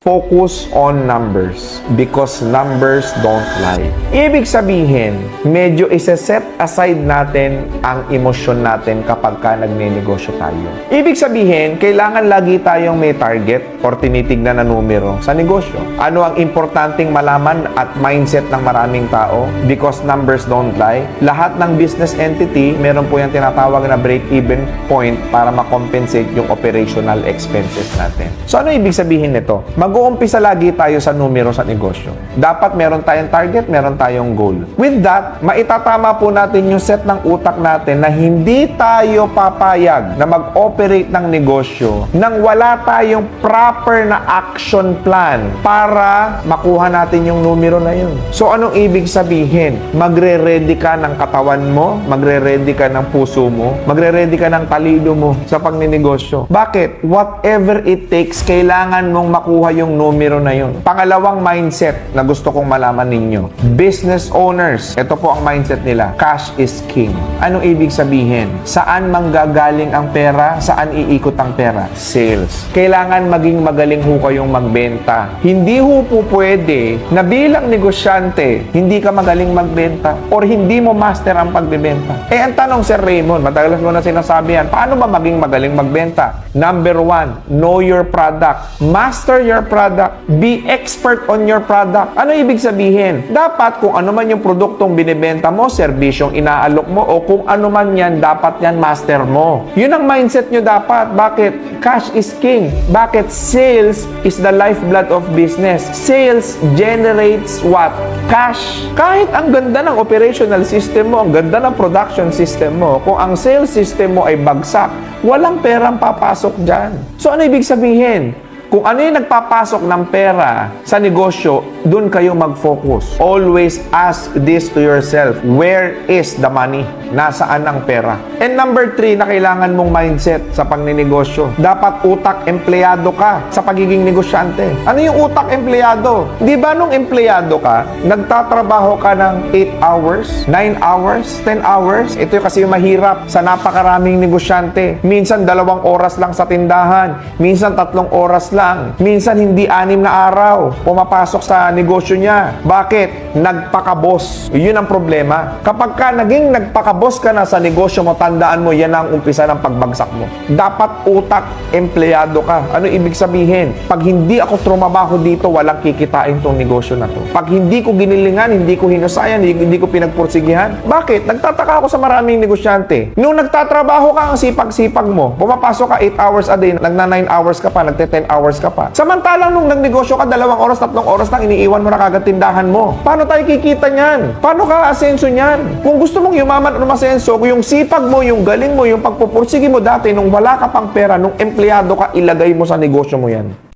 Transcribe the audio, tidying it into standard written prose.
Focus on numbers because numbers don't lie. Ibig sabihin, medyo isa-set aside natin ang emosyon natin kapag ka nagne-negosyo tayo. Ibig sabihin, kailangan lagi tayong may target or tinitignan na numero sa negosyo. Ano ang importanteng malaman at mindset ng maraming tao? Because numbers don't lie. Lahat ng business entity, meron po yung tinatawag na break-even point para makompensate yung operational expenses natin. So ano ibig sabihin nito? Mag-uumpisa lagi tayo sa numero sa negosyo. Dapat meron tayong target, meron tayong goal. With that, maitatama po natin yung set ng utak natin na hindi tayo papayag na mag-operate ng negosyo nang wala tayong proper na action plan para makuha natin yung numero na yun. So anong ibig sabihin? Magre-ready ka ng katawan mo, magre-ready ka ng puso mo, magre-ready ka ng talino mo sa pagninegosyo. Bakit? Whatever it takes, kailangan mong makuha yung numero na yun. Pangalawang mindset na gusto kong malaman ninyo. Business owners, ito po ang mindset nila. Cash is king. Anong ibig sabihin? Saan manggagaling ang pera? Saan iikot ang pera? Sales. Kailangan maging magaling ho kayong magbenta. Hindi ho po pwede na bilang negosyante, hindi ka magaling magbenta or hindi mo master ang pagbebenta. Ang tanong, Sir Raymond, madalas mo na sinasabi yan, paano ba maging magaling magbenta? Number one, know your product. Master your product. Be expert on your product. Ano ibig sabihin? Dapat kung ano man yung produktong binibenta mo, serbisyong inaalok mo, o kung ano man yan, dapat yan master mo. Yun ang mindset nyo dapat. Bakit? Cash is king. Bakit? Sales is the lifeblood of business. Sales generates what? Cash. Kahit ang ganda ng operational system mo, ang ganda ng production system mo, kung ang sales system mo ay bagsak, walang perang papasok dyan. So ano ibig sabihin? Kung ano yung nagpapasok ng pera sa negosyo, doon kayo mag-focus. Always ask this to yourself. Where is the money? Nasaan ang pera? And number 3 na kailangan mong mindset sa pagninegosyo. Dapat utak empleyado ka sa pagiging negosyante. Ano yung utak empleyado? Di ba nung empleyado ka, nagtatrabaho ka ng 8 hours, 9 hours, 10 hours? Ito yung kasi yung mahirap sa napakaraming negosyante. Minsan 2 oras lang sa tindahan. Minsan 3 oras lang. Minsan hindi 6 na araw pumapasok sa negosyo niya. Bakit? Nagpakabos. Yun ang problema. Kapag ka naging nagpakabos ka na sa negosyo mo, tandaan mo, yan ang umpisa ng pagbagsak mo. Dapat utak, empleyado ka. Ano ibig sabihin? Pag hindi ako trumabaho dito, walang kikitain tong negosyo na to. Pag hindi ko ginilingan, hindi ko hinusayan, hindi ko pinagpursigihan. Bakit? Nagtataka ako sa maraming negosyante. Nung nagtatrabaho ka, ang sipag-sipag mo, pumapasok ka 8 hours a day, nagna 9 hours ka pa, nagte 10 hours ka pa. Samantalang nung nagnegosyo ka, 2 oras, 3 oras lang, iniiwan mo na kagad tindahan mo. Paano tayo kikita niyan? Paano ka asenso niyan? Kung gusto mong yumaman at umasenso, yung sipag mo, yung galing mo, yung pagpupursige mo dati, nung wala ka pang pera, nung empleyado ka, ilagay mo sa negosyo mo yan.